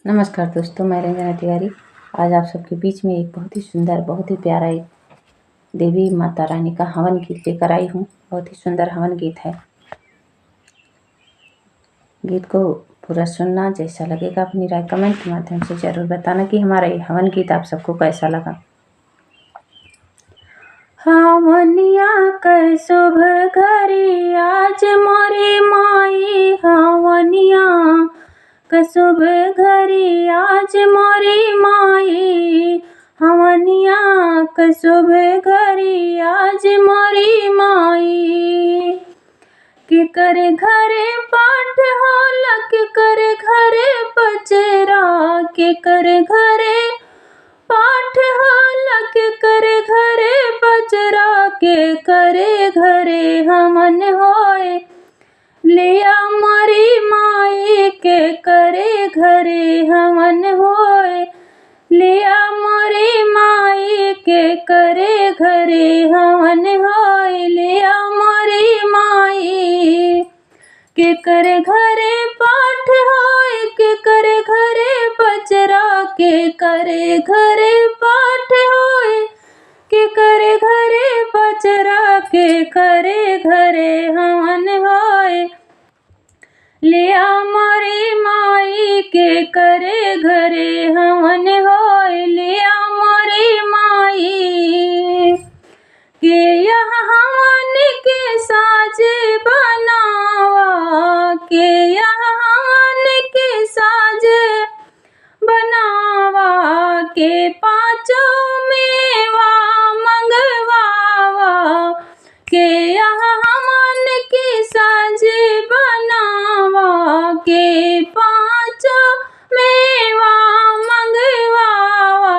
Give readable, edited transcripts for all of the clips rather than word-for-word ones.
नमस्कार दोस्तों, मैं रंजना तिवारी आज आप सबके बीच में एक बहुत ही सुंदर, बहुत ही प्यारा एक देवी माता रानी का हवन गीत लेकर आई हूँ। बहुत ही सुंदर हवन गीत है। गीत को पूरा सुनना, जैसा लगेगा अपनी राय कमेंट के माध्यम से ज़रूर बताना कि हमारा ये हवन गीत आप सबको कैसा लगा। हवनिया कै शुभ घड़ी आज मोरी माई, हवनिया कै शुभ घड़ी आज मोरी माई, हवनिया कै शुभ घड़ी आज मोरी माई। के करे घरे पाठ होला, के करे घरे पचरा, के करे घरे पाठ होला, के करे घरे पचरा, के करे घरे हमन होए लिया मोरी माई, के करे घरे हमन होए लिया मोरी माई, के करे घरे हमन होए लिया मोरी माई। के करे घरे पाठ होए, के करे घरे पचरा, के करे घरे पाठ होए, के करे घरे पचरा, के करे घरे हवन होए लिया मोरी माई, के करे घरे हवन होए लिया मोरी माई। के यह हवन के साज बनावा, के यह हवन के साज बनावा, के पाँचों मेवा मंगवावा, के यह हवन के साज बनावा, के पाँचों मेवा मंगवावा।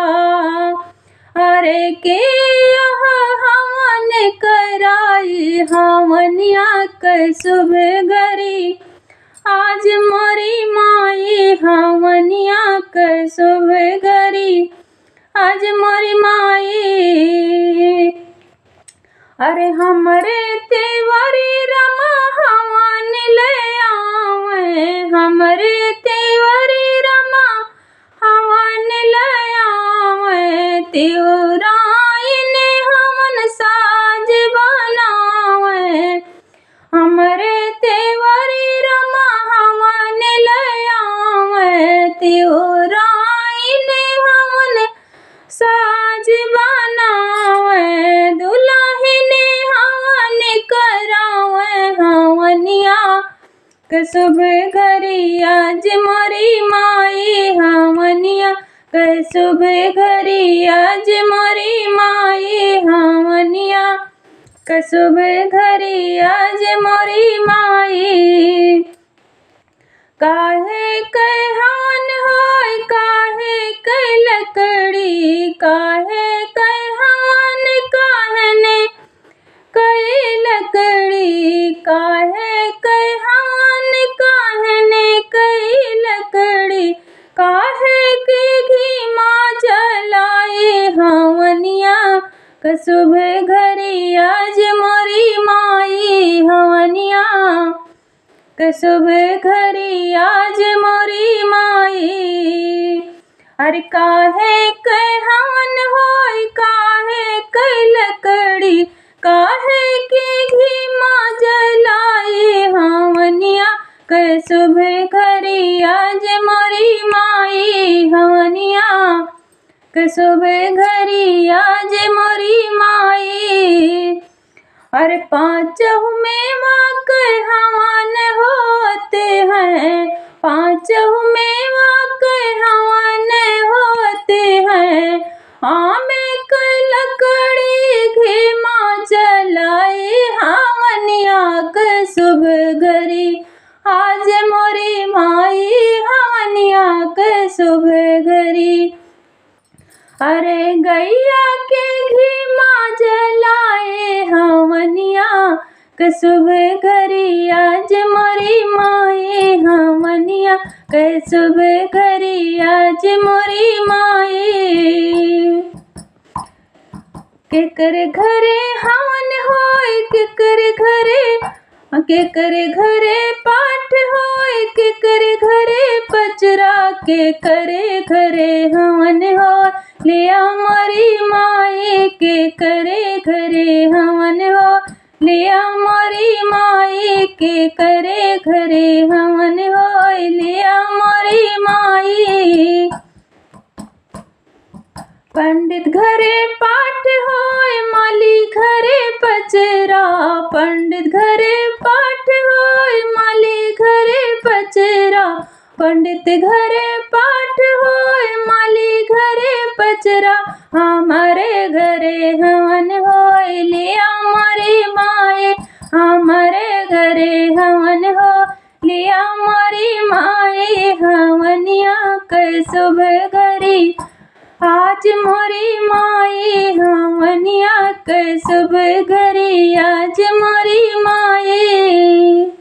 अरे के यह हवन कराई हवनिया कै शुभ घड़ी आज मोरी माई, हवनिया कै शुभ घड़ी आज मोरी माई। अरे हमरे तेवरी रमा हवन ले आवे, हमरे तेवरी रमा हवन ले आवे, त्योराइन हवन साज बनावे, हमरे तेवरी रमा हवन ले आवे, त्योराइन हवन साज बनावे, दुल्हन हवन करावे, हवनिया कै शुभ घड़ी आज मोरी माई, हवनिया कै शुभ घड़ी आज मोरी माई, हवनिया कै शुभ घड़ी आज मोरी माई। काहे कै हवन होय, काहे कै लकड़ी, काहे कै हवन कहने कै लकड़ी, काहे कै हवन कहने कै लकड़ी, काहे के घी माँ जलाए हवनिया कै शुभ घड़ी आज मोरी माई, हवनिया कै शुभ घड़ी आज मोरी माई। अरे काहे कै हवन होय, काहे कै लकड़ी, काहे के घी माँ जलाए हवनिया कै शुभ घड़ी आज मोरी माई, हवनिया कै शुभ घड़ी आज मोरी माई। अरे पाँचों मेवा कै हवन होते हैं, पाँचों मेवा कै हवन होते हैं, आमे कै लकड़ी घी माँ जलाए हवनिया कै शुभ घड़ी आज मोरी माई, हवनिया कै शुभ घड़ी। अरे गैया के घी माँ जलाए हवनिया कै शुभ घड़ी आज मोरी माई, हवनिया कै शुभ घड़ी आज मोरी माई। के करे घरे हवन होय, के करे घरे के करे घरे पाठ होय, के करे घरे पचरा, के करे घरे हवन हो, लिया मोरी माई के करे घरे हवन हो, लिया मोरी माई के करे घरे हवन हो, लिया मोरी माई। पंडित घरे पाठ होय, माली घरे पचरा, पंडित घरे पाठ होय, माली घरे पचरा, पंडित घरे पाठ होय, माली घरे पचरा, हमारे घरे हवन होय, लिया मोरी माए, हमारे घरे हवन हो, लिया मोरी माए, हवनिया कै शुभ घड़ी, आज मोरी माई हवनिया कै शुभ घड़ी, आज मोरी माई।